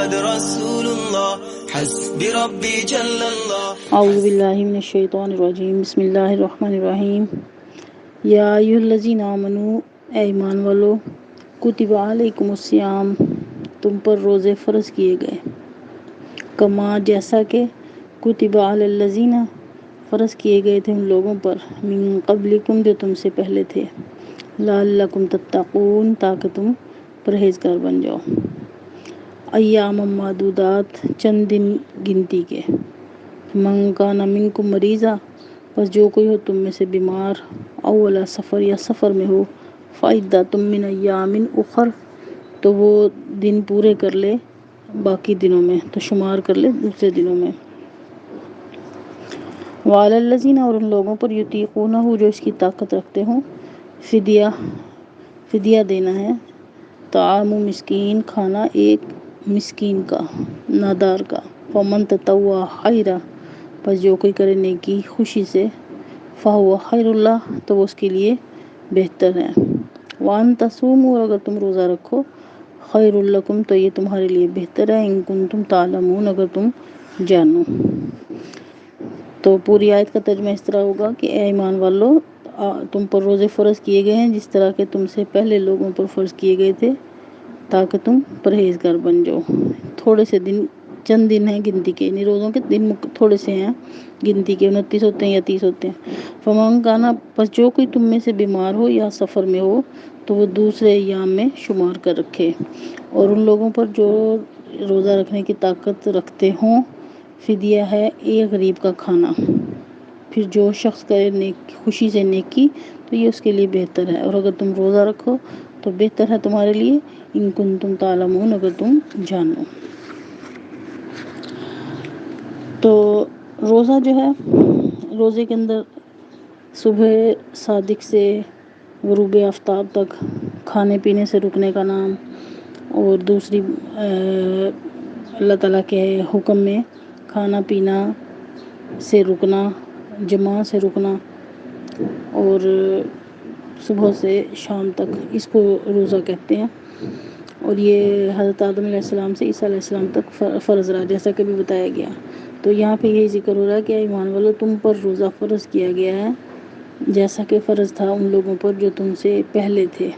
محمد رسول اللہ حسبی ربی جل اللہ. اعوذ باللہ من الشیطان الرجیم. بسم اللہ الرحمن الرحیم. یا ایھا الذین آمنوا، اے ایمان والو، کتب علیکم الصیام، تم پر روزے فرض کیے گئے، کما جیسا کہ کتب علی الذین فرض کیے گئے تھے ان لوگوں پر، من قبلکم جو تم سے پہلے تھے، لعلکم تتقون تاکہ تم پرہیزگار بن جاؤ. ایام معدودات چند دن گنتی کے. من کان منکم مریضا، پس جو کوئی ہو تم میں سے بیمار، او علی سفر یا سفر میں ہو، فعدۃ من ایام اخر، تو وہ دن پورے کر لے باقی دنوں میں، تو شمار کر لے دوسرے دنوں میں. وعلی الذین، اور ان لوگوں پر، یطیقونہ جو اس کی طاقت رکھتے ہوں، فدیہ دینا ہے. طعام مسکین، کھانا ایک مسکین کا، نادار کا. فمن تطوع خیرا، پس جو کوئی کرے نیکی خوشی سے، فہو خیر اللہ، تو وہ اس کے لیے بہتر ہے. وان تصوموا، اور اگر تم روزہ رکھو، خیر لکم، تو یہ تمہارے لیے بہتر ہے، ان کنتم تعلمون، اگر تم جانو. تو پوری آیت کا ترجمہ اس طرح ہوگا کہ اے ایمان والو، تم پر روزے فرض کیے گئے ہیں جس طرح کہ تم سے پہلے لوگوں پر فرض کیے گئے تھے، تاکہ تم پرہیزگار بن جاؤ. تھوڑے سے دن، چند دن ہیں گنتی کے، یعنی روزوں کے دن تھوڑے سے ہیں گنتی کے، 29 ہوتے ہیں یا 30 ہوتے ہیں. فمن کانا، پس جو کوئی تم میں سے بیمار ہو یا سفر میں ہو، تو وہ دوسرے ایام میں شمار کر رکھے. اور ان لوگوں پر جو روزہ رکھنے کی طاقت رکھتے ہوں، فدیہ ہے ایک غریب کا کھانا. پھر جو شخص کرے خوشی سے نیکی، تو یہ اس کے لیے بہتر ہے. اور اگر تم روزہ رکھو تو بہتر ہے تمہارے لیے، ان کنتم تعلمون، اگر تم جانو. تو روزہ جو ہے، روزے کے اندر صبح صادق سے غروب آفتاب تک کھانے پینے سے رکنے کا نام، اور دوسری اللہ تعالیٰ کے حکم میں کھانا پینا سے رکنا، جماع سے رکنا، اور صبح سے شام تک، اس کو روزہ کہتے ہیں. اور یہ حضرت آدم علیہ السلام سے عیسیٰ علیہ السلام تک فرض رہا، جیسا کہ بھی بتایا گیا. تو یہاں پہ یہی ذکر ہو رہا ہے کہ ایمان والو، تم پر روزہ فرض کیا گیا ہے جیسا کہ فرض تھا ان لوگوں پر جو تم سے پہلے تھے.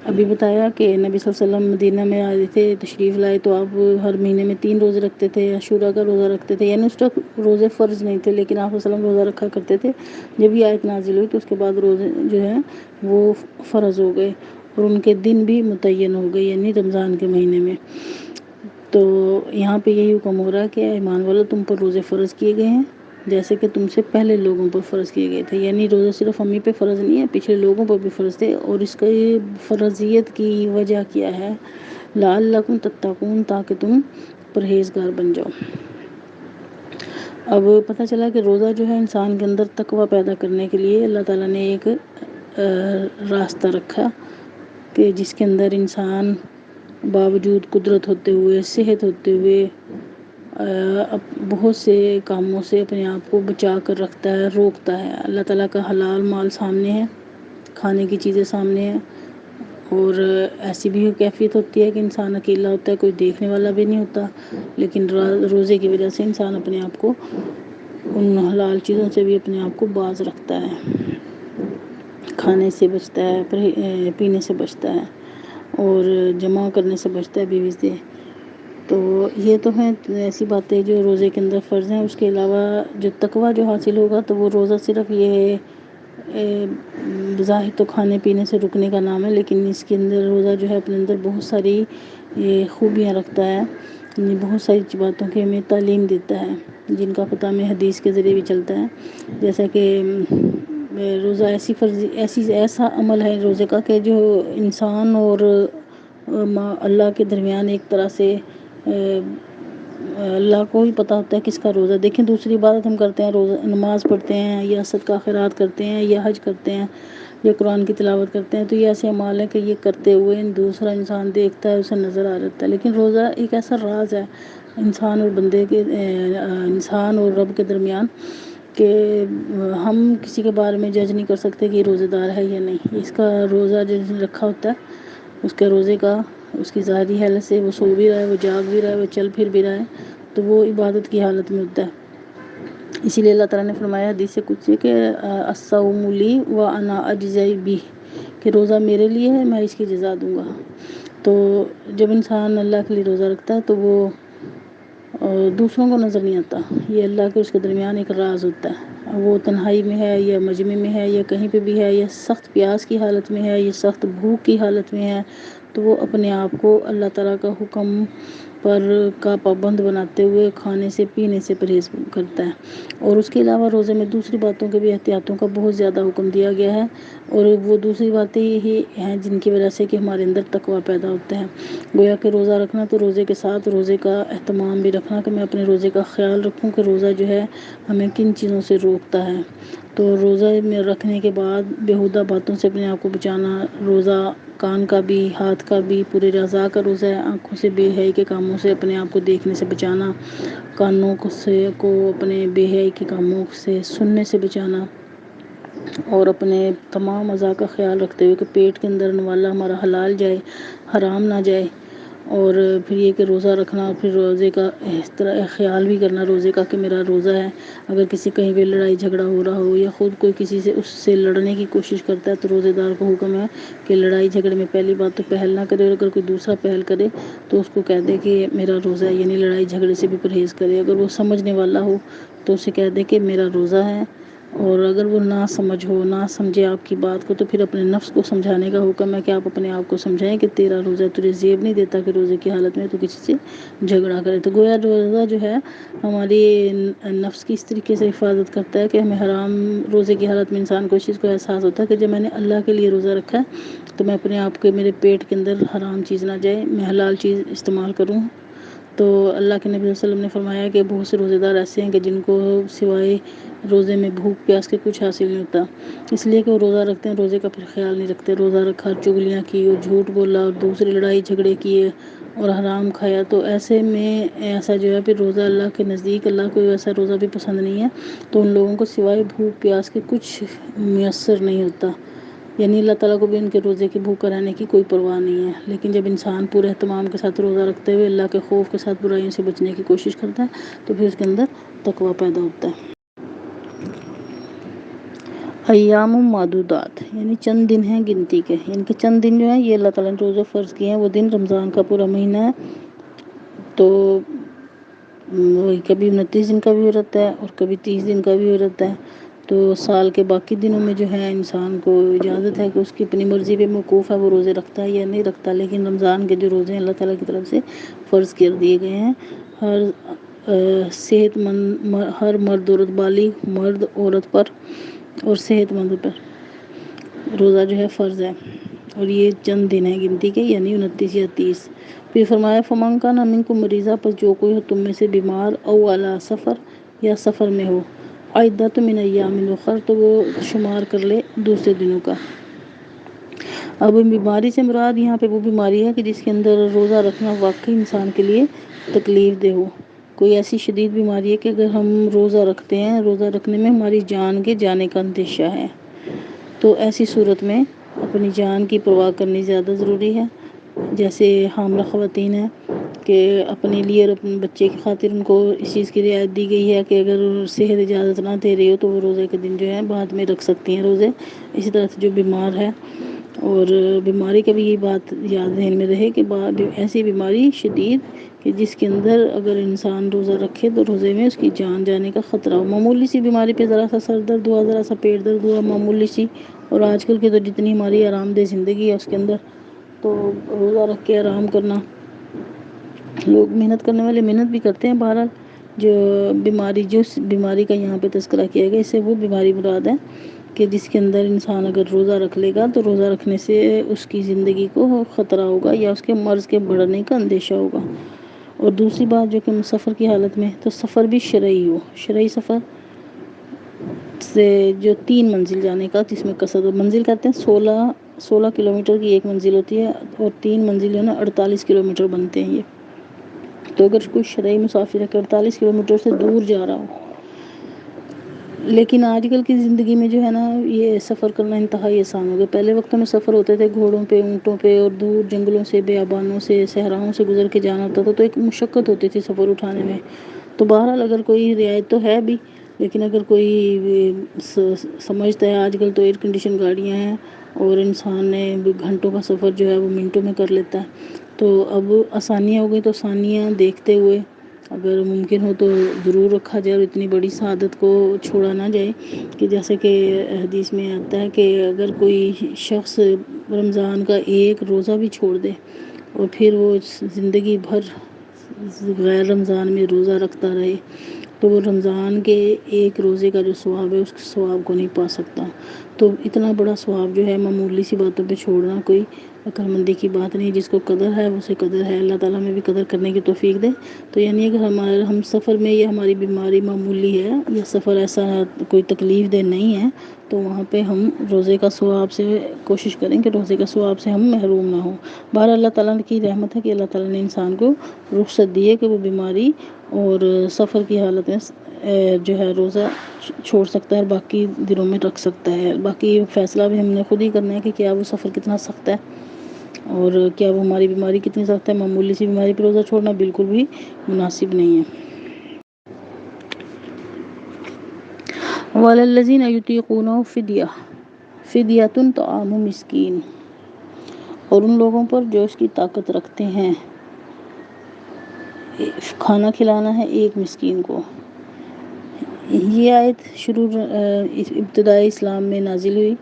ابھی بتایا کہ نبی صلی اللہ علیہ وسلم مدینہ میں آئے تھے، تشریف لائے، تو آپ ہر مہینے میں 3 روزے رکھتے تھے، عاشوراء کا روزہ رکھتے تھے. یعنی اس وقت روزے فرض نہیں تھے، لیکن آپ صلی اللہ علیہ وسلم روزہ رکھا کرتے تھے. جب یہ آیت نازل ہوئی تو اس کے بعد روزے جو ہیں وہ فرض ہو گئے، اور ان کے دن بھی متعین ہو گئے، یعنی رمضان کے مہینے میں. تو یہاں پہ یہی حکم ہو رہا ہے کہ ایمان والو، تم پر روزے فرض کیے گئے ہیں جیسے کہ تم سے پہلے لوگوں پر فرض کیے گئے تھے. یعنی روزہ صرف ہم ہی پہ فرض نہیں ہے، پچھلے لوگوں پر بھی فرض تھے. اور اس کی فرضیت کی وجہ کیا ہے؟ لعلکم تتقون، تاکہ تم پرہیزگار بن جاؤ. اب پتہ چلا کہ روزہ جو ہے انسان کے اندر تقوی پیدا کرنے کے لیے اللہ تعالیٰ نے ایک راستہ رکھا، کہ جس کے اندر انسان باوجود قدرت ہوتے ہوئے، صحت ہوتے ہوئے، بہت سے کاموں سے اپنے آپ کو بچا کر رکھتا ہے، روکتا ہے. اللہ تعالیٰ کا حلال مال سامنے ہے، کھانے کی چیزیں سامنے ہیں. اور ایسی بھی کیفیت ہوتی ہے کہ انسان اکیلا ہوتا ہے، کوئی دیکھنے والا بھی نہیں ہوتا، لیکن روزے کی وجہ سے انسان اپنے آپ کو ان حلال چیزوں سے بھی اپنے آپ کو باز رکھتا ہے، کھانے سے بچتا ہے، پینے سے بچتا ہے، اور جمع کرنے سے بچتا ہے بیوی سے. تو یہ تو ہیں ایسی باتیں جو روزے کے اندر فرض ہیں. اس کے علاوہ جو تقوی جو حاصل ہوگا، تو وہ روزہ صرف یہ بظاہر تو کھانے پینے سے رکنے کا نام ہے، لیکن اس کے اندر روزہ جو ہے اپنے اندر بہت ساری خوبیاں رکھتا ہے، بہت ساری باتوں کی ہمیں تعلیم دیتا ہے، جن کا پتہ ہمیں حدیث کے ذریعے بھی چلتا ہے. جیسا کہ روزہ ایسا عمل ہے روزے کا کہ جو انسان اور اللہ کے درمیان ایک طرح سے اللہ کو ہی پتہ ہوتا ہے کس کا روزہ. دیکھیں، دوسری عبادت ہم کرتے ہیں، روزہ نماز پڑھتے ہیں، یا صدقہ خیرات کرتے ہیں، یا حج کرتے ہیں، یا قرآن کی تلاوت کرتے ہیں، تو یہ ایسے اعمال ہیں کہ یہ کرتے ہوئے دوسرا انسان دیکھتا ہے، اسے نظر آ جاتا ہے. لیکن روزہ ایک ایسا راز ہے انسان اور انسان اور رب کے درمیان، کہ ہم کسی کے بارے میں جج نہیں کر سکتے کہ یہ روزہ دار ہے یا نہیں. اس کا روزہ جس نے رکھا ہوتا ہے، اس کے روزے کا اس کی ظاہری حالت سے وہ سو بھی رہا ہے، وہ جاگ بھی رہا ہے، وہ چل پھر بھی رہا ہے، تو وہ عبادت کی حالت میں ہوتا ہے۔ اسی لیے اللہ تعالیٰ نے فرمایا حدیث قدسی کہ الصوم لی وانا اجزی بہ، کہ روزہ میرے لیے ہے، میں اس کی جزا دوں گا۔ تو جب انسان اللہ کے لیے روزہ رکھتا ہے تو وہ دوسروں کو نظر نہیں آتا، یہ اللہ کے اس کے درمیان ایک راز ہوتا ہے، وہ تنہائی میں ہے یا مجمع میں ہے یا کہیں پہ بھی ہے، یا سخت پیاس کی حالت میں ہے یا سخت بھوک کی حالت میں ہے، تو وہ اپنے آپ کو اللہ تعالیٰ کا حکم پر کا پابند بناتے ہوئے کھانے سے پینے سے پرہیز کرتا ہے۔ اور اس کے علاوہ روزے میں دوسری باتوں کے بھی احتیاطوں کا بہت زیادہ حکم دیا گیا ہے، اور وہ دوسری باتیں یہی ہیں جن کی وجہ سے کہ ہمارے اندر تقویٰ پیدا ہوتا ہے۔ گویا کہ روزہ رکھنا تو روزے کے ساتھ روزے کا اہتمام بھی رکھنا، کہ میں اپنے روزے کا خیال رکھوں کہ روزہ جو ہے ہمیں کن چیزوں سے روکتا ہے۔ تو روزہ میں رکھنے کے بعد بیہودہ باتوں سے اپنے آپ کو بچانا، روزہ کان کا بھی، ہاتھ کا بھی، پورے اعضاء کا روزہ ہے، آنکھوں سے بے حیائی کے کاموں سے اپنے آپ کو دیکھنے سے بچانا، کانوں کو اپنے بے حیائی کے کاموں سے سننے سے بچانا، اور اپنے تمام اعضاء کا خیال رکھتے ہوئے کہ پیٹ کے اندر نوالا ہمارا حلال جائے، حرام نہ جائے۔ اور پھر یہ کہ روزہ رکھنا، پھر روزے کا اس طرح خیال بھی کرنا روزے کا کہ میرا روزہ ہے، اگر کسی کہیں پہ لڑائی جھگڑا ہو رہا ہو یا خود کوئی کسی سے اس سے لڑنے کی کوشش کرتا ہے تو روزے دار کو حکم ہے کہ لڑائی جھگڑے میں پہلی بات تو پہل نہ کرے، اور اگر کوئی دوسرا پہل کرے تو اس کو کہہ دے کہ میرا روزہ ہے، یعنی لڑائی جھگڑے سے بھی پرہیز کرے۔ اگر وہ سمجھنے والا ہو تو اسے کہہ دے کہ میرا روزہ ہے، اور اگر وہ نہ سمجھ ہو، نہ سمجھے آپ کی بات کو، تو پھر اپنے نفس کو سمجھانے کا حکم ہے کہ آپ اپنے آپ کو سمجھائیں کہ تیرا روزہ تجھے زیب نہیں دیتا کہ روزے کی حالت میں تو کسی سے جھگڑا کرے۔ تو گویا روزہ جو ہے ہماری نفس کی اس طریقے سے حفاظت کرتا ہے کہ ہمیں حرام روزے کی حالت میں انسان کو اس چیز کو احساس ہوتا ہے کہ جب میں نے اللہ کے لیے روزہ رکھا ہے تو میں اپنے آپ کے میرے پیٹ کے اندر حرام چیز نہ جائے، میں حلال چیز استعمال کروں۔ تو اللہ کے نبی صلی اللہ علیہ وسلم نے فرمایا کہ بہت سے روزے دار ایسے ہیں کہ جن کو سوائے روزے میں بھوک پیاس کے کچھ حاصل نہیں ہوتا، اس لیے کہ وہ روزہ رکھتے ہیں، روزے کا پھر خیال نہیں رکھتے، روزہ رکھا، چغلیاں کی اور جھوٹ بولا اور دوسری لڑائی جھگڑے کیے اور حرام کھایا، تو ایسے میں ایسا جو ہے پھر روزہ اللہ کے نزدیک اللہ کو ایسا روزہ بھی پسند نہیں ہے، تو ان لوگوں کو سوائے بھوک پیاس کے کچھ میسر نہیں ہوتا، یعنی اللہ تعالیٰ کو بھی ان کے روزے کی بھوکا رہنے کی کوئی پرواہ نہیں ہے۔ لیکن جب انسان پورے اہتمام کے ساتھ روزہ رکھتے ہوئے اللہ کے خوف کے ساتھ برائیوں سے بچنے کی کوشش کرتا ہے تو پھر اس کے اندر تقویٰ پیدا ہوتا ہے۔ ایام معدودات، یعنی چند دن ہیں گنتی کے، یعنی کہ چند دن جو ہیں یہ اللہ تعالیٰ نے روزے فرض کیے ہیں، وہ دن رمضان کا پورا مہینہ ہے، تو کبھی 29 دن کا بھی ہو جاتا ہے اور کبھی 30 دن کا بھی ہو جاتا ہے۔ تو سال کے باقی دنوں میں جو ہے انسان کو اجازت ہے کہ اس کی اپنی مرضی پہ موقوف ہے وہ روزے رکھتا ہے یا نہیں رکھتا، لیکن رمضان کے جو روزے ہیں اللہ تعالیٰ کی طرف سے فرض کر دیے گئے ہیں۔ ہر صحت مند ہر مرد عورت بالغ مرد عورت پر اور صحت مند پر روزہ جو ہے فرض ہے، اور یہ چند دن ہیں گنتی کے، یعنی 29 یا 30۔ پھر فرمایا فمن کان منکم مریضا، پر جو کوئی ہو تم میں سے بیمار، او علی سفر، یا سفر میں ہو، عدۃ من ایام اخر، تو وہ شمار کر لے دوسرے دنوں کا۔ اب بیماری سے مراد یہاں پہ وہ بیماری ہے کہ جس کے اندر روزہ رکھنا واقعی انسان کے لیے تکلیف دہ ہو، کوئی ایسی شدید بیماری ہے کہ اگر ہم روزہ رکھتے ہیں، روزہ رکھنے میں ہماری جان کے جانے کا اندیشہ ہے، تو ایسی صورت میں اپنی جان کی پرواہ کرنی زیادہ ضروری ہے۔ جیسے حاملہ خواتین ہیں کہ اپنے لیے اور اپنے بچے کی خاطر ان کو اس چیز کی رعایت دی گئی ہے کہ اگر صحت اجازت نہ دے رہی ہو تو وہ روزے کے دن جو ہے بعد میں رکھ سکتی ہیں روزے۔ اسی طرح سے جو بیمار ہے، اور بیماری کا بھی یہ بات یاد ذہن میں رہے کہ ایسی بیماری شدید کہ جس کے اندر اگر انسان روزہ رکھے تو روزے میں اس کی جان جانے کا خطرہ ہو۔ معمولی سی بیماری پہ ذرا سا سر درد ہوا، ذرا سا پیٹ درد ہوا، معمولی سی، اور آج کل کی تو جتنی ہماری آرام دہ زندگی ہے اس کے اندر تو روزہ رکھ کے آرام کرنا، لوگ محنت کرنے والے محنت بھی کرتے ہیں، بہرحال جو بیماری کا یہاں پہ تذکرہ کیا گیا اس سے وہ بیماری مراد ہے کہ جس کے اندر انسان اگر روزہ رکھ لے گا تو روزہ رکھنے سے اس کی زندگی کو خطرہ ہوگا یا اس کے مرض کے بڑھنے کا اندیشہ ہوگا۔ اور دوسری بات جو کہ سفر کی حالت میں، تو سفر بھی شرعی ہو، شرعی سفر سے جو 3 منزل جانے کا، جس میں قصد منزل کہتے ہیں 16 کلومیٹر کی ایک منزل ہوتی ہے، اور 3 منزل جو ہے نا 48 کلومیٹر بنتے ہیں یہ۔ تو اگر کوئی شرعی مسافر ہے کہ 48 کلومیٹر سے دور جا رہا ہو لیکن آج کل کی زندگی میں جو ہے نا یہ سفر کرنا انتہائی آسان ہو گیا. پہلے وقتوں میں سفر ہوتے تھے گھوڑوں پہ، اونٹوں پہ، اور دور جنگلوں سے، بیابانوں سے، صحراؤں سے گزر کے جانا ہوتا تھا، تو ایک مشقت ہوتی تھی سفر اٹھانے میں. تو بہرحال اگر کوئی رعایت تو ہے بھی، لیکن اگر کوئی سمجھتا ہے، آج کل تو ایئر کنڈیشن گاڑیاں ہیں اور انسان نے گھنٹوں کا سفر جو ہے وہ منٹوں میں کر لیتا ہے. تو اب آسانیاں ہو گئی، تو آسانیاں دیکھتے ہوئے اگر ممکن ہو تو ضرور رکھا جائے، اور اتنی بڑی سعادت کو چھوڑا نہ جائے کہ جیسے کہ حدیث میں آتا ہے کہ اگر کوئی شخص رمضان کا ایک روزہ بھی چھوڑ دے اور پھر وہ زندگی بھر غیر رمضان میں روزہ رکھتا رہے، تو وہ رمضان کے ایک روزے کا جو ثواب ہے اس ثواب کو نہیں پا سکتا. تو اتنا بڑا ثواب جو ہے معمولی سی باتوں پہ چھوڑنا کوئی عقل مندی کی بات نہیں. جس کو قدر ہے اسے قدر ہے. اللہ تعالیٰ ہمیں بھی قدر کرنے کی توفیق دے. تو یعنی اگر ہم سفر میں یہ ہماری بیماری معمولی ہے یا سفر ایسا کوئی تکلیف دہ نہیں ہے، تو وہاں پہ ہم روزے کا ثواب سے کوشش کریں کہ روزے کا ثواب سے ہم محروم نہ ہوں. بہر اللہ تعالیٰ کی رحمت ہے کہ اللہ تعالیٰ نے انسان کو رخصت دی ہے کہ وہ بیماری اور سفر کی حالت میں جو ہے روزہ چھوڑ سکتا ہے اور باقی دنوں میں رکھ سکتا ہے. باقی فیصلہ بھی ہم نے خود ہی کرنا ہے کہ کیا وہ سفر کتنا سخت ہے اور کیا وہ ہماری بیماری کتنی سخت ہے. معمولی سی بیماری پہ روزہ چھوڑنا بالکل بھی مناسب نہیں ہے. وَعَلَى الَّذِينَ يُطِيقُونَهُ فِدْيَةٌ طَعَامُ مِسْكِينٍ، اور ان لوگوں پر جو اس کی طاقت رکھتے ہیں کھانا کھلانا ہے ایک مسکین کو. یہ آیت ابتدائی اسلام میں نازل ہوئی،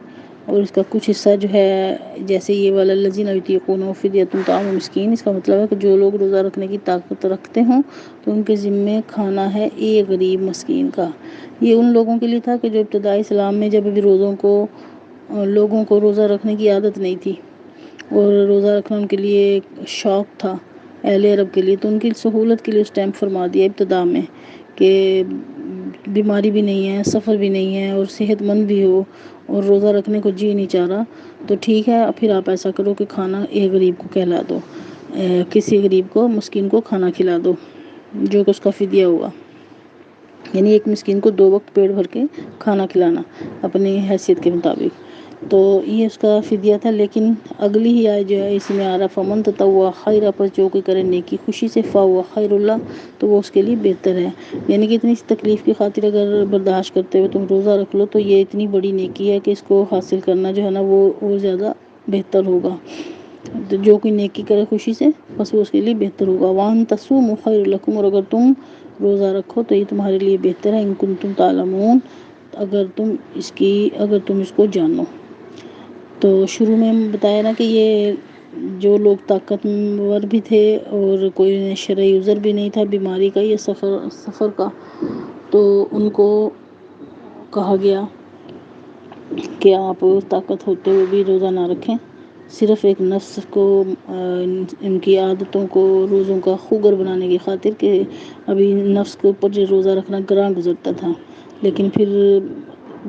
اور اس کا کچھ حصہ جو ہے جیسے یہ وَعَلَى الَّذِينَ يُطِيقُونَهُ فِدْيَةٌ طَعَامُ مِسْكِينٍ، اس کا مطلب ہے کہ جو لوگ روزہ رکھنے کی طاقت رکھتے ہوں تو ان کے ذمے کھانا ہے ایک غریب مسکین کا. یہ ان لوگوں کے لیے تھا کہ جو ابتدائی اسلام میں جب بھی لوگوں کو روزہ رکھنے کی عادت نہیں تھی اور روزہ رکھنا ان کے لیے ایک شوق تھا اہل عرب کے لیے، تو ان کی سہولت کے لیے اس ٹائم فرما دیا ابتدا میں کہ بیماری بھی نہیں ہے، سفر بھی نہیں ہے، اور صحت مند بھی ہو اور روزہ رکھنے کو جی نہیں چاہ رہا، تو ٹھیک ہے پھر آپ ایسا کرو کہ کھانا ایک غریب کو کھلا دو، کسی غریب کو، مسکین کو کھانا کھلا دو جو کہ اس کا فدیہ ہوا. یعنی ایک مسکین کو 2 وقت پیٹ بھر کے کھانا کھلانا اپنی حیثیت کے مطابق. تو یہ اس کا فدیہ تھا. لیکن اگلی ہی آیت جو ہے اس میں آ رہا فَمَن تَطَوَّعَ خَيْرًا، پس جو کوئی کرے نیکی خوشی سے، فَهُوَ خَيْرٌ لَهُ، تو وہ اس کے لیے بہتر ہے. یعنی کہ اتنی تکلیف کی خاطر اگر برداشت کرتے ہوئے تم روزہ رکھ لو تو یہ اتنی بڑی نیکی ہے کہ اس کو حاصل کرنا جو ہے نا وہ اور زیادہ بہتر ہوگا. تو جو کوئی نیکی کرے خوشی سے بس وہ اس کے لیے بہتر ہوگا. وَأَن تَصُومُوا خَيْرٌ لَكُمْ، اور اگر تم روزہ رکھو تو یہ تمہارے لیے بہتر ہے. إِن كُنتُمْ تَعْلَمُونَ، اگر تم اس کو جانو. تو شروع میں بتایا نا کہ یہ جو لوگ طاقتور بھی تھے اور کوئی شرعی عذر بھی نہیں تھا بیماری کا یا سفر کا، تو ان کو کہا گیا کہ آپ طاقت ہوتے ہوئے بھی روزہ نہ رکھیں. صرف ایک نفس کو، ان کی عادتوں کو، روزوں کا خوگر بنانے کی خاطر کہ ابھی نفس کے اوپر جو روزہ رکھنا گراں گزرتا تھا. لیکن پھر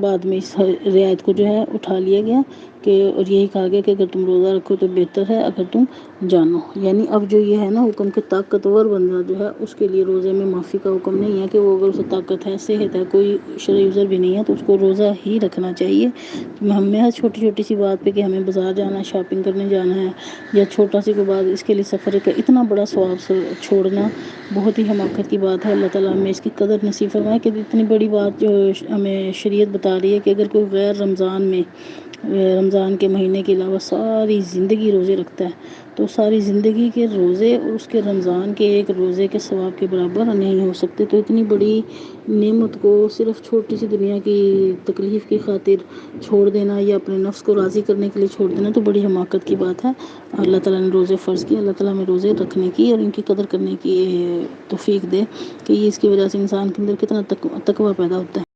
بعد میں اس رعایت کو جو ہے اٹھا لیا گیا اور یہی کہا گیا کہ اگر تم روزہ رکھو تو بہتر ہے اگر تم جانو. یعنی اب جو یہ ہے نا حکم کہ طاقتور بندہ جو ہے اس کے لیے روزے میں معافی کا حکم نہیں ہے کہ وہ اگر اسے طاقت ہے، صحت ہے، کوئی شرعی عذر بھی نہیں ہے تو اس کو روزہ ہی رکھنا چاہیے. ہمیں چھوٹی چھوٹی سی بات پہ کہ ہمیں بازار جانا ہے، شاپنگ کرنے جانا ہے، یا چھوٹا سی کوئی بات، اس کے لیے سفر کا اتنا بڑا ثواب چھوڑنا بہت ہی حماقت کی بات ہے. اللہ تعالیٰ ہمیں اس کی قدر نصیب فرمائے کہ اتنی بڑی بات جو ہمیں شریعت بتا رہی ہے کہ اگر کوئی غیر رمضان کے مہینے کے علاوہ ساری زندگی روزے رکھتا ہے تو ساری زندگی کے روزے اور اس کے رمضان کے ایک روزے کے ثواب کے برابر نہیں ہو سکتے. تو اتنی بڑی نعمت کو صرف چھوٹی سی دنیا کی تکلیف کی خاطر چھوڑ دینا یا اپنے نفس کو راضی کرنے کے لیے چھوڑ دینا تو بڑی حماقت کی بات ہے. اللہ تعالیٰ نے روزے فرض کیے، اللہ تعالیٰ ہمیں روزے رکھنے کی اور ان کی قدر کرنے کی توفیق دے کہ یہ اس کی وجہ سے انسان کے اندر کتنا تقویٰ پیدا ہوتا ہے.